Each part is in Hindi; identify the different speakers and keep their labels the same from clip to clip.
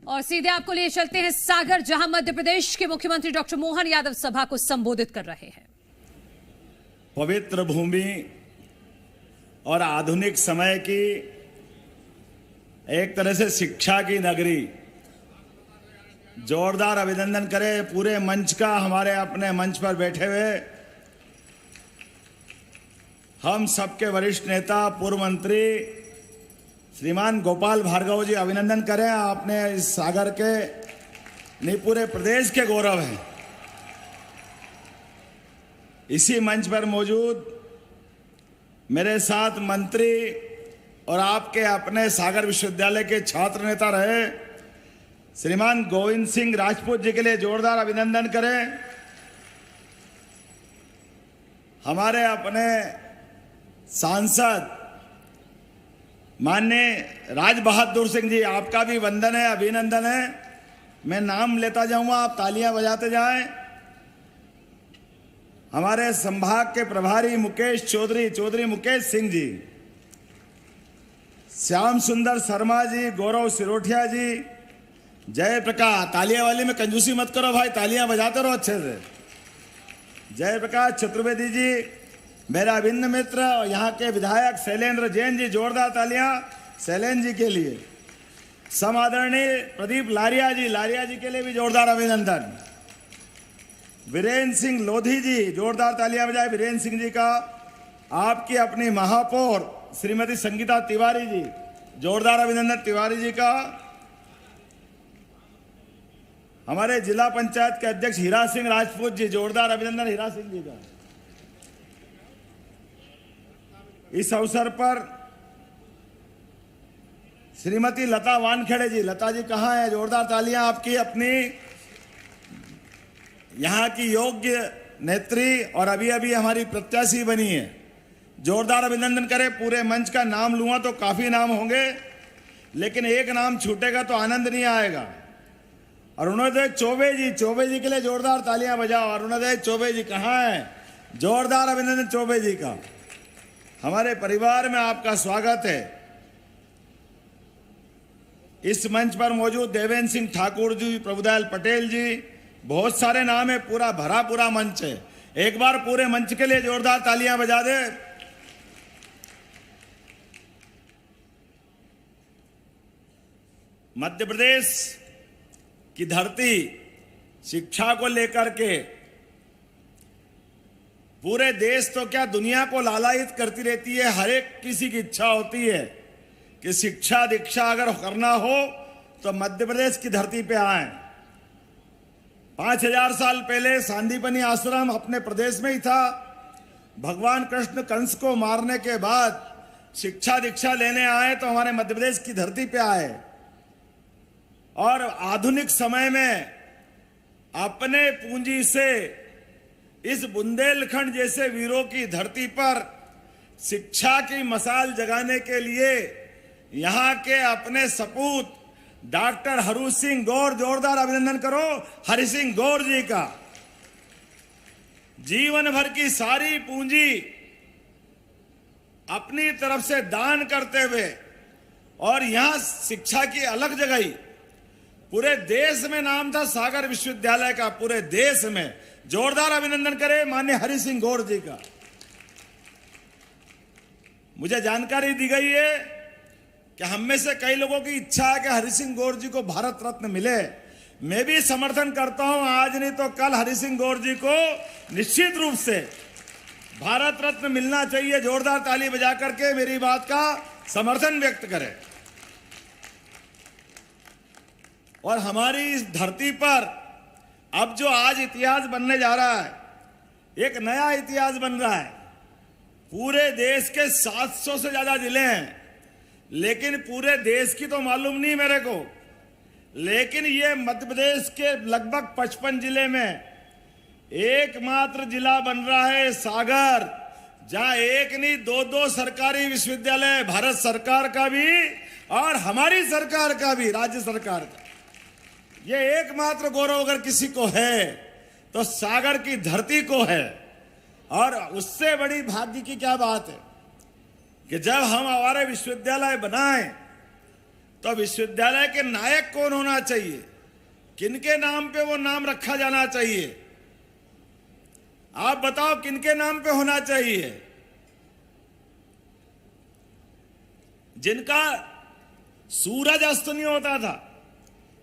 Speaker 1: और सीधे आपको लिए चलते हैं सागर, जहां मध्य प्रदेश के मुख्यमंत्री डॉक्टर मोहन यादव सभा को संबोधित कर रहे हैं।
Speaker 2: पवित्र भूमि और आधुनिक समय की एक तरह से शिक्षा की नगरी, जोरदार अभिनंदन करें पूरे मंच का। हमारे अपने मंच पर बैठे हुए हम सबके वरिष्ठ नेता पूर्व मंत्री श्रीमान गोपाल भार्गव जी, अभिनंदन करें। आपने इस सागर के नहीं पूरे प्रदेश के गौरव हैं। इसी मंच पर मौजूद मेरे साथ मंत्री और आपके अपने सागर विश्वविद्यालय के छात्र नेता रहे श्रीमान गोविंद सिंह राजपूत जी के लिए जोरदार अभिनंदन करें। हमारे अपने सांसद माननीय राज बहादुर सिंह जी, आपका भी वंदन है, अभिनंदन है। मैं नाम लेता जाऊंगा, आप तालियां बजाते जाएं। हमारे संभाग के प्रभारी मुकेश चौधरी मुकेश सिंह जी, श्याम सुंदर शर्मा जी, गौरव सिरोठिया जी, जय प्रकाश, तालियां वाली में कंजूसी मत करो भाई, तालियां बजाते रहो अच्छे से। जय प्रकाश चतुर्वेदी जी, मेरा अभिन्न मित्र और यहाँ के विधायक शैलेंद्र जैन जी, जोरदार तालियां शैलेंद्र जी के लिए। समादरणीय प्रदीप लारिया जी के लिए भी जोरदार अभिनंदन। वीरेंद्र सिंह लोधी जी, जोरदार तालियां बजाए वीरेंद्र सिंह जी का। आपकी अपनी महापौर श्रीमती संगीता तिवारी जी, जोरदार अभिनंदन तिवारी जी का। हमारे जिला पंचायत के अध्यक्ष हीरा सिंह राजपूत जी, जोरदार अभिनंदन हीरा सिंह जी का। इस अवसर पर श्रीमती लता वानखेड़े जी, लता जी कहाँ हैं? जोरदार तालियां आपकी अपनी यहाँ की योग्य नेत्री और अभी अभी हमारी प्रत्याशी बनी है। जोरदार अभिनंदन करें। पूरे मंच का नाम लूंगा तो काफी नाम होंगे, लेकिन एक नाम छूटेगा तो आनंद नहीं आएगा। अरुणोदय चौबे जी के लिए जोरदार तालियां बजाओ। अरुणोदय चौबे जी कहाँ हैं? जोरदार अभिनंदन चौबे जी का। हमारे परिवार में आपका स्वागत है। इस मंच पर मौजूद देवेंद्र सिंह ठाकुर जी, प्रभुदयाल पटेल जी, बहुत सारे नाम है, पूरा मंच है। एक बार पूरे मंच के लिए जोरदार तालियां बजा दे। मध्य प्रदेश की धरती शिक्षा को लेकर के पूरे देश तो क्या दुनिया को लालायित करती रहती है। हर एक किसी की इच्छा होती है कि शिक्षा दीक्षा अगर करना हो तो मध्य प्रदेश की धरती पे आए। 5000 साल पहले सांदीपनी आश्रम अपने प्रदेश में ही था। भगवान कृष्ण कंस को मारने के बाद शिक्षा दीक्षा लेने आए तो हमारे मध्य प्रदेश की धरती पे आए। और आधुनिक समय में अपने पूंजी से इस बुंदेलखंड जैसे वीरों की धरती पर शिक्षा की मशाल जगाने के लिए यहाँ के अपने सपूत डॉक्टर हरि सिंह गौर, जोरदार अभिनंदन करो हरि सिंह गौर जी का। जीवन भर की सारी पूंजी अपनी तरफ से दान करते हुए और यहाँ शिक्षा की अलग जगह पूरे देश में नाम था सागर विश्वविद्यालय का, पूरे देश में। जोरदार अभिनंदन करें माननीय हरि सिंह गौर जी का। मुझे जानकारी दी गई है कि हम में से कई लोगों की इच्छा है कि हरि सिंह गौर जी को भारत रत्न मिले। मैं भी समर्थन करता हूं, आज नहीं तो कल हरि सिंह गौर जी को निश्चित रूप से भारत रत्न मिलना चाहिए। जोरदार ताली बजा करके मेरी बात का समर्थन व्यक्त करें। और हमारी इस धरती पर अब जो आज इतिहास बनने जा रहा है, एक नया इतिहास बन रहा है। पूरे देश के 700 से ज्यादा जिले हैं, लेकिन पूरे देश की तो मालूम नहीं मेरे को, लेकिन ये मध्य प्रदेश के लगभग 55 जिले में एकमात्र जिला बन रहा है सागर, जहां एक नहीं दो सरकारी विश्वविद्यालय, भारत सरकार का भी और हमारी सरकार का भी, राज्य सरकार का। ये एकमात्र गौरव अगर किसी को है तो सागर की धरती को है। और उससे बड़ी भाग्य की क्या बात है कि जब हम हमारे विश्वविद्यालय बनाए तो विश्वविद्यालय के नायक कौन होना चाहिए, किनके नाम पे वो नाम रखा जाना चाहिए? आप बताओ किनके नाम पे होना चाहिए? जिनका सूरज अस्त नहीं होता था,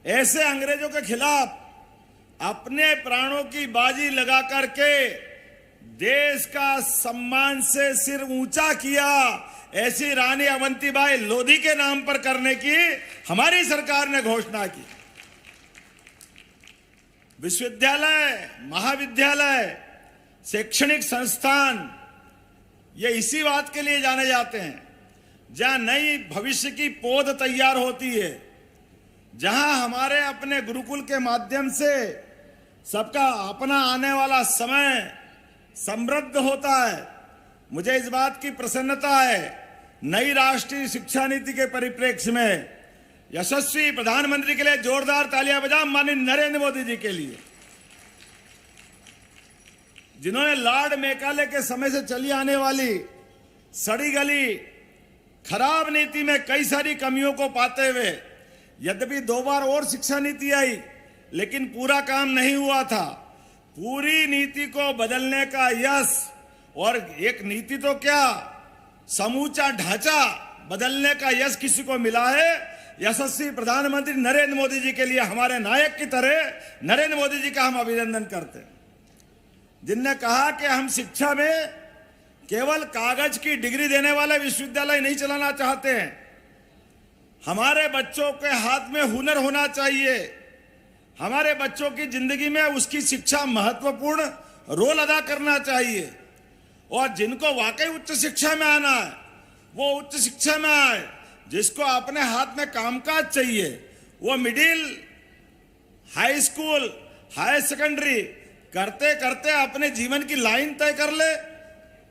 Speaker 2: ऐसे अंग्रेजों के खिलाफ अपने प्राणों की बाजी लगा करके देश का सम्मान से सिर ऊंचा किया, ऐसी रानी अवंतीबाई लोधी के नाम पर करने की हमारी सरकार ने घोषणा की। विश्वविद्यालय, महाविद्यालय, शैक्षणिक संस्थान ये इसी बात के लिए जाने जाते हैं जहां नई भविष्य की पौध तैयार होती है, जहां हमारे अपने गुरुकुल के माध्यम से सबका अपना आने वाला समय समृद्ध होता है। मुझे इस बात की प्रसन्नता है, नई राष्ट्रीय शिक्षा नीति के परिप्रेक्ष्य में यशस्वी प्रधानमंत्री के लिए जोरदार तालियां बजाएं माननीय नरेंद्र मोदी जी के लिए, जिन्होंने लॉर्ड मेकाले के समय से चली आने वाली सड़ी गली खराब नीति में कई सारी कमियों को पाते हुए, यद्यपि 2 बार और शिक्षा नीति आई लेकिन पूरा काम नहीं हुआ था, पूरी नीति को बदलने का यश, और एक नीति तो क्या समूचा ढांचा बदलने का यश किसी को मिला है। यशस्वी प्रधानमंत्री नरेंद्र मोदी जी के लिए हमारे नायक की तरह नरेंद्र मोदी जी का हम अभिनंदन करते हैं, जिनने कहा कि हम शिक्षा में केवल कागज की डिग्री देने वाले विश्वविद्यालय नहीं चलाना चाहते हैं, हमारे बच्चों के हाथ में हुनर होना चाहिए, हमारे बच्चों की जिंदगी में उसकी शिक्षा महत्वपूर्ण रोल अदा करना चाहिए, और जिनको वाकई उच्च शिक्षा में आना है वो उच्च शिक्षा में आए, जिसको अपने हाथ में कामकाज चाहिए वो middle, high school, higher secondary करते करते अपने जीवन की लाइन तय कर ले,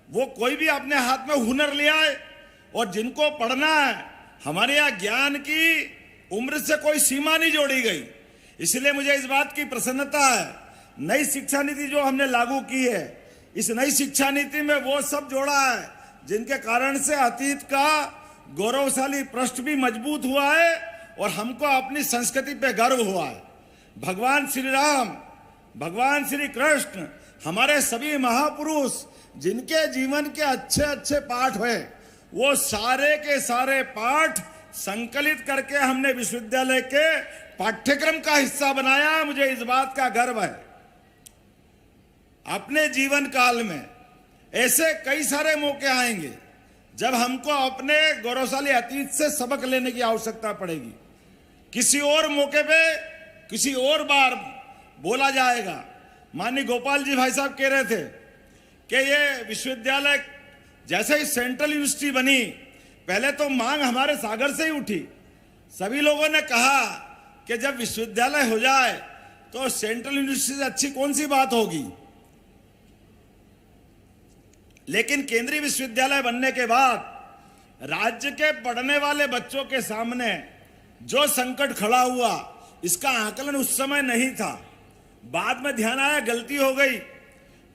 Speaker 2: वो कोई भी अपने हाथ में हुनर ले आए। और जिनको पढ़ना है, हमारे यहाँ ज्ञान की उम्र से कोई सीमा नहीं जोड़ी गई, इसलिए मुझे इस बात की प्रसन्नता है, नई शिक्षा नीति जो हमने लागू की है, इस नई शिक्षा नीति में वो सब जोड़ा है जिनके कारण से अतीत का गौरवशाली पृष्ठ भी मजबूत हुआ है और हमको अपनी संस्कृति पे गर्व हुआ है। भगवान श्री राम, भगवान श्री कृष्ण, हमारे सभी महापुरुष जिनके जीवन के अच्छे अच्छे पाठ हुए, वो सारे के सारे पाठ संकलित करके हमने विश्वविद्यालय के पाठ्यक्रम का हिस्सा बनाया। मुझे इस बात का गर्व है। अपने जीवन काल में ऐसे कई सारे मौके आएंगे जब हमको अपने गौरवशाली अतीत से सबक लेने की आवश्यकता पड़ेगी। किसी और मौके पे किसी और बार बोला जाएगा। माननीय गोपाल जी भाई साहब कह रहे थे कि ये विश्वविद्यालय जैसे ही सेंट्रल यूनिवर्सिटी बनी, पहले तो मांग हमारे सागर से ही उठी। सभी लोगों ने कहा कि जब विश्वविद्यालय हो जाए तो सेंट्रल यूनिवर्सिटी से अच्छी कौन सी बात होगी। लेकिन केंद्रीय विश्वविद्यालय बनने के बाद राज्य के पढ़ने वाले बच्चों के सामने जो संकट खड़ा हुआ, इसका आकलन उस समय नहीं था। बाद में ध्यान आया गलती हो गई,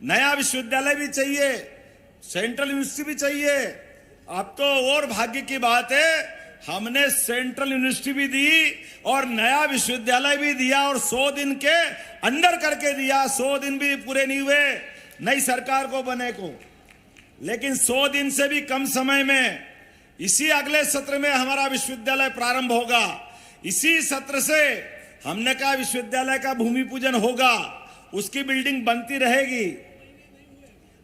Speaker 2: नया विश्वविद्यालय भी चाहिए, सेंट्रल यूनिवर्सिटी भी चाहिए। अब तो और भाग्य की बात है, हमने सेंट्रल यूनिवर्सिटी भी दी और नया विश्वविद्यालय भी दिया, और 100 दिन के अंदर करके दिया। 100 दिन भी पूरे नहीं हुए नई सरकार को बने को, लेकिन 100 दिन से भी कम समय में इसी अगले सत्र में हमारा विश्वविद्यालय प्रारंभ होगा। इसी सत्र से हमने कहा विश्वविद्यालय का भूमि पूजन होगा, उसकी बिल्डिंग बनती रहेगी।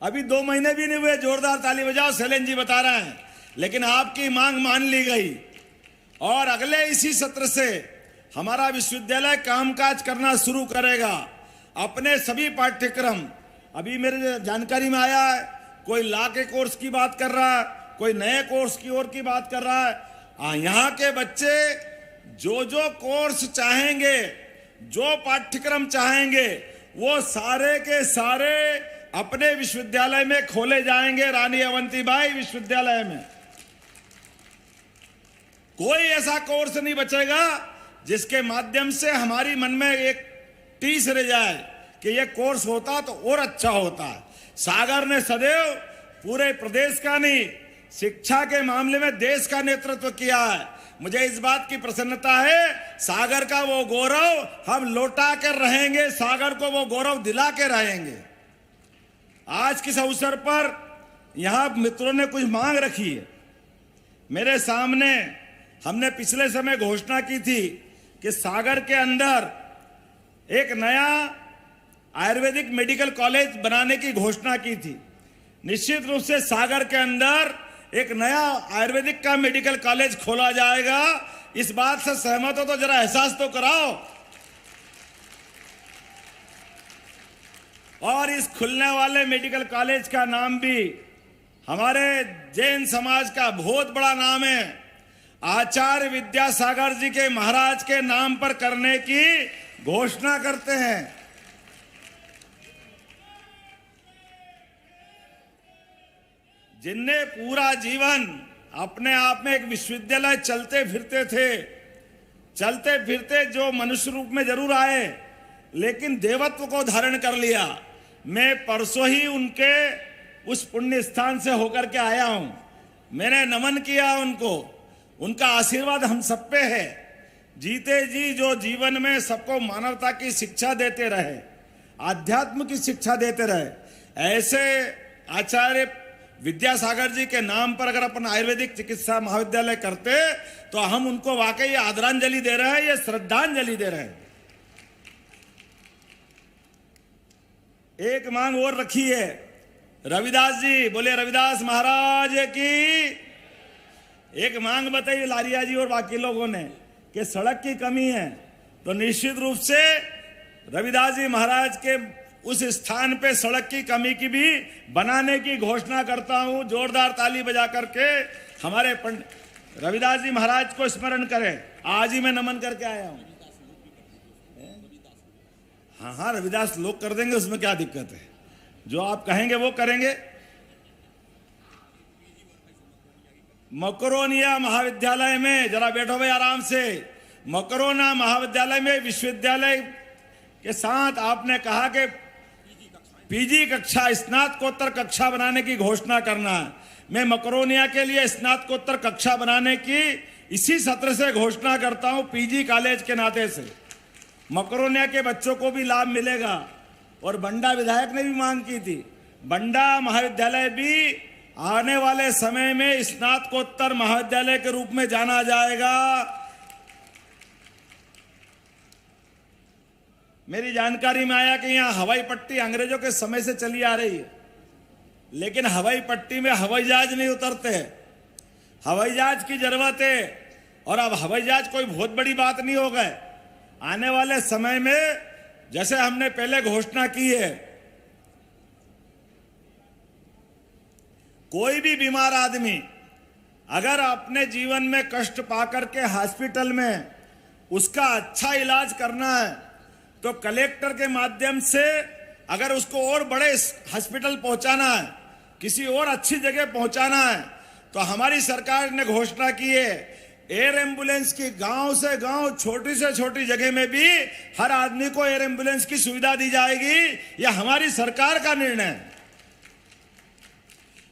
Speaker 2: अभी 2 महीने भी नहीं हुए, जोरदार ताली बजाओ, शैलेंद्र जी बता रहे हैं। लेकिन आपकी मांग मान ली गई और अगले इसी सत्र से हमारा विश्वविद्यालय कामकाज करना शुरू करेगा। अपने सभी पाठ्यक्रम, अभी मेरे जानकारी में आया है, कोई लॉ के कोर्स की बात कर रहा है, कोई नए कोर्स की ओर की बात कर रहा है। यहाँ के बच्चे जो जो कोर्स चाहेंगे, जो पाठ्यक्रम चाहेंगे, वो सारे के सारे अपने विश्वविद्यालय में खोले जाएंगे। रानी अवंतीबाई विश्वविद्यालय में कोई ऐसा कोर्स नहीं बचेगा जिसके माध्यम से हमारी मन में एक टीस रह जाए कि ये कोर्स होता तो और अच्छा होता। सागर ने सदैव पूरे प्रदेश का नहीं, शिक्षा के मामले में देश का नेतृत्व किया है। मुझे इस बात की प्रसन्नता है, सागर का वो गौरव हम लौटा कर रहेंगे, सागर को वो गौरव दिला के रहेंगे। आज किस अवसर पर यहां मित्रों ने कुछ मांग रखी है मेरे सामने। हमने पिछले समय घोषणा की थी कि सागर के अंदर एक नया आयुर्वेदिक मेडिकल कॉलेज बनाने की घोषणा की थी। निश्चित रूप से सागर के अंदर एक नया आयुर्वेदिक का मेडिकल कॉलेज खोला जाएगा। इस बात से सहमत हो तो जरा एहसास तो कराओ। और इस खुलने वाले मेडिकल कॉलेज का नाम भी हमारे जैन समाज का बहुत बड़ा नाम है, आचार्य विद्यासागर जी के महाराज के नाम पर करने की घोषणा करते हैं। जिनने पूरा जीवन अपने आप में एक विश्वविद्यालय चलते फिरते थे, चलते फिरते जो मनुष्य रूप में जरूर आए लेकिन देवत्व को धारण कर लिया। मैं परसों ही उनके उस पुण्य स्थान से होकर के आया हूं। मैंने नमन किया उनको, उनका आशीर्वाद हम सब पे है। जीते जी जो जीवन में सबको मानवता की शिक्षा देते रहे, आध्यात्म की शिक्षा देते रहे, ऐसे आचार्य विद्यासागर जी के नाम पर अगर अपन आयुर्वेदिक चिकित्सा महाविद्यालय करते तो हम उनको वाकई आदरांजलि दे रहे हैं, ये श्रद्धांजलि दे रहे हैं। एक मांग और रखी है रविदास जी, बोले रविदास महाराज की। एक मांग बताई लारिया जी और बाकी लोगों ने कि सड़क की कमी है, तो निश्चित रूप से रविदास जी महाराज के उस स्थान पे सड़क की कमी की भी बनाने की घोषणा करता हूं। जोरदार ताली बजा करके हमारे पंडित रविदास जी महाराज को स्मरण करें। आज ही मैं नमन करके आया हूं। हाँ, रविदास लोग कर देंगे, उसमें क्या दिक्कत है। जो आप कहेंगे वो करेंगे। मकरोनिया महाविद्यालय में, जरा बैठो भाई आराम से, मकरोना महाविद्यालय में विश्वविद्यालय के साथ आपने कहा कि पीजी कक्षा, स्नातकोत्तर कक्षा बनाने की घोषणा करना है। मैं मकरोनिया के लिए स्नातकोत्तर कक्षा बनाने की इसी सत्र से घोषणा करता हूं। पीजी कॉलेज के नाते से मकरोनिया के बच्चों को भी लाभ मिलेगा। और बंडा विधायक ने भी मांग की थी, बंडा महाविद्यालय भी आने वाले समय में स्नातकोत्तर महाविद्यालय के रूप में जाना जाएगा। मेरी जानकारी में आया कि यहाँ हवाई पट्टी अंग्रेजों के समय से चली आ रही है, लेकिन हवाई पट्टी में हवाई जहाज नहीं उतरते। हवाई जहाज की जरूरत है, और अब हवाई जहाज कोई बहुत बड़ी बात नहीं हो गए। आने वाले समय में जैसे हमने पहले घोषणा की है, कोई भी बीमार आदमी अगर अपने जीवन में कष्ट पाकर के हॉस्पिटल में उसका अच्छा इलाज करना है तो कलेक्टर के माध्यम से अगर उसको और बड़े हॉस्पिटल पहुंचाना है, किसी और अच्छी जगह पहुंचाना है, तो हमारी सरकार ने घोषणा की है एयर एम्बुलेंस की। गांव से गांव, छोटी से छोटी जगह में भी हर आदमी को एयर एम्बुलेंस की सुविधा दी जाएगी। यह हमारी सरकार का निर्णय है।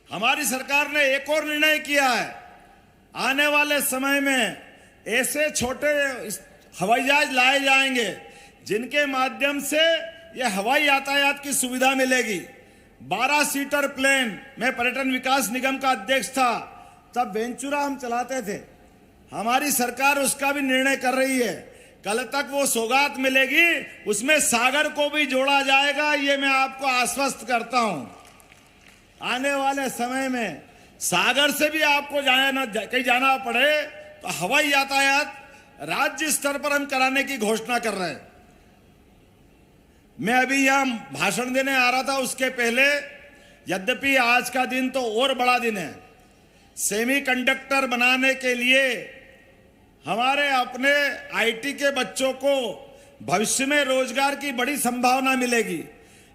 Speaker 2: हमारी सरकार ने एक और निर्णय किया है, आने वाले समय में ऐसे छोटे हवाई जहाज लाए जाएंगे जिनके माध्यम से यह हवाई यातायात की सुविधा मिलेगी। 12 सीटर प्लेन, मैं पर्यटन विकास निगम का अध्यक्ष था, तब वेंचुरा हम चलाते थे। हमारी सरकार उसका भी निर्णय कर रही है। कल तक वो सौगात मिलेगी, उसमें सागर को भी जोड़ा जाएगा, ये मैं आपको आश्वस्त करता हूं। आने वाले समय में सागर से भी आपको कहीं जाना पड़े तो हवाई यातायात राज्य स्तर पर हम कराने की घोषणा कर रहे हैं। मैं अभी यहां भाषण देने आ रहा था, उसके पहले यद्यपि आज का दिन तो और बड़ा दिन है, सेमीकंडक्टर बनाने के लिए हमारे अपने आईटी के बच्चों को भविष्य में रोजगार की बड़ी संभावना मिलेगी।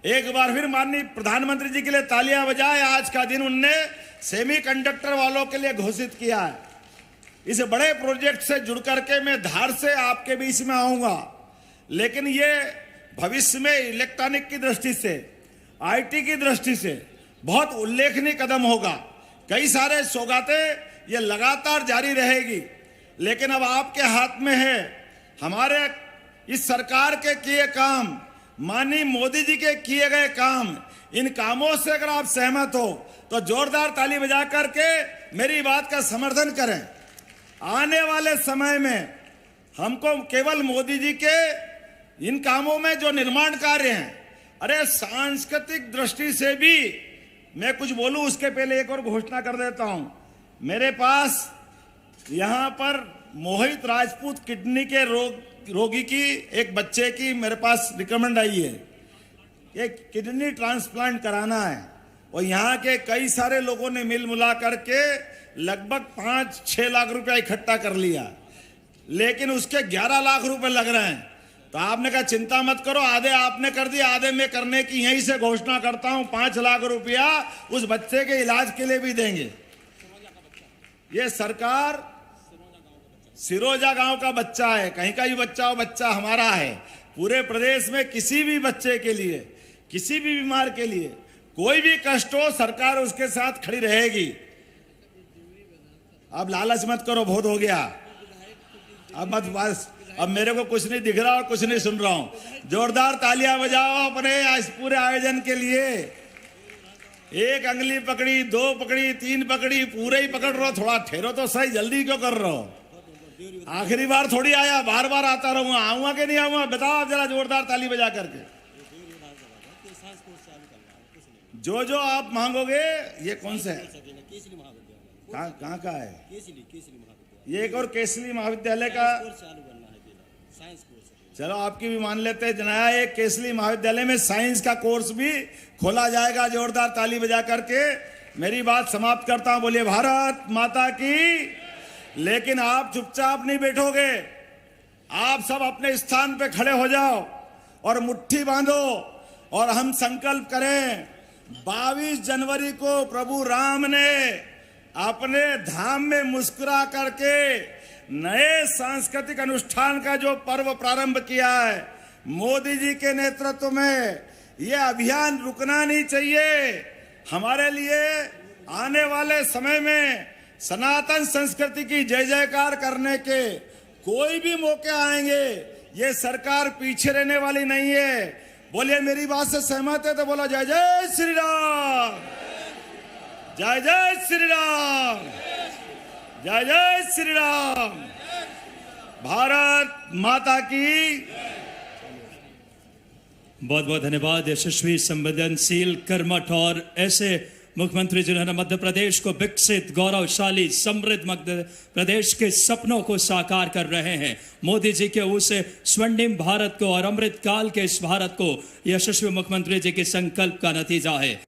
Speaker 2: एक बार फिर माननीय प्रधानमंत्री जी के लिए तालियां बजाएं। आज का दिन उनने सेमीकंडक्टर वालों के लिए घोषित किया है। इस बड़े प्रोजेक्ट से जुड़ करके मैं धार से आपके बीच में आऊंगा, लेकिन ये भविष्य में इलेक्ट्रॉनिक की दृष्टि से, आईटी की दृष्टि से बहुत उल्लेखनीय कदम होगा। कई सारे सौगातें ये लगातार जारी रहेगी। लेकिन अब आपके हाथ में है। हमारे इस सरकार के किए काम, माननीय मोदी जी के किए गए काम, इन कामों से अगर आप सहमत हो तो जोरदार ताली बजा करके मेरी बात का समर्थन करें। आने वाले समय में हमको केवल मोदी जी के इन कामों में जो निर्माण कार्य हैं, अरे सांस्कृतिक दृष्टि से भी मैं कुछ बोलूं उसके पहले एक और घोषणा कर देता हूं। मेरे पास यहां पर मोहित राजपूत किडनी के रोगी की एक बच्चे की मेरे पास रिकमेंड आई है, एक किडनी ट्रांसप्लांट कराना है, और यहाँ के कई सारे लोगों ने मिल मिला करके लगभग 5-6 लाख रुपया इकट्ठा कर लिया, लेकिन उसके 11 लाख रुपए लग रहे हैं। तो आपने कहा चिंता मत करो, आधे आपने कर दिया, आधे मैं करने की यहीं से घोषणा करता हूं। 5 लाख रुपया उस बच्चे के इलाज के लिए भी देंगे। ये सरकार सिरोजा गांव का बच्चा है, कहीं का भी बच्चा हो, बच्चा हमारा है। पूरे प्रदेश में किसी भी बच्चे के लिए, किसी भी बीमार के लिए कोई भी कष्ट हो, सरकार उसके साथ खड़ी रहेगी। अब लालच मत करो, बहुत हो गया, अब मत, बस अब मेरे को कुछ नहीं दिख रहा और कुछ नहीं सुन रहा हूं। जोरदार तालियां बजाओ अपने इस पूरे आयोजन के लिए। एक अंगली पकड़ी, 2 पकड़ी, 3 पकड़ी, पूरे ही पकड़ रहे हो, थोड़ा ठहरो तो सही, जल्दी क्यों कर रहे हो? आखिरी बार थोड़ी आया, बार बार आता रहूंगा, आऊंगा कि नहीं आऊंगा? बताओ आप जरा जोरदार ताली बजा करके। जो जो आप मांगोगे। ये कौन सा है, कहाँ का है? ये एक और केसरी महाविद्यालय का, चलो आपकी भी मान लेते हैं। नया एक केसरी महाविद्यालय में साइंस का कोर्स भी खोला जाएगा। जोरदार ताली बजा करके मेरी बात समाप्त करता हूं। बोलिए भारत माता की। लेकिन आप चुपचाप नहीं बैठोगे, आप सब अपने स्थान पे खड़े हो जाओ और मुट्ठी बांधो और हम संकल्प करें। 22 जनवरी को प्रभु राम ने अपने धाम में मुस्कुरा करके नए सांस्कृतिक अनुष्ठान का जो पर्व प्रारंभ किया है, मोदी जी के नेतृत्व में, ये अभियान रुकना नहीं चाहिए। हमारे लिए आने वाले समय में सनातन संस्कृति की जय जयकार करने के कोई भी मौके आएंगे, ये सरकार पीछे रहने वाली नहीं है। बोलिए मेरी बात से सहमत है तो बोलो जय जय श्री राम, जय जय श्री राम, जय जय श्री राम। भारत माता की।
Speaker 3: बहुत बहुत धन्यवाद। यशस्वी, संवेदनशील, कर्मठ और ऐसे मुख्यमंत्री जिन्होंने मध्य प्रदेश को विकसित, गौरवशाली, समृद्ध मध्य प्रदेश के सपनों को साकार कर रहे हैं। मोदी जी के उस स्वर्णिम भारत को और अमृत काल के इस भारत को यशस्वी मुख्यमंत्री जी के संकल्प का नतीजा है।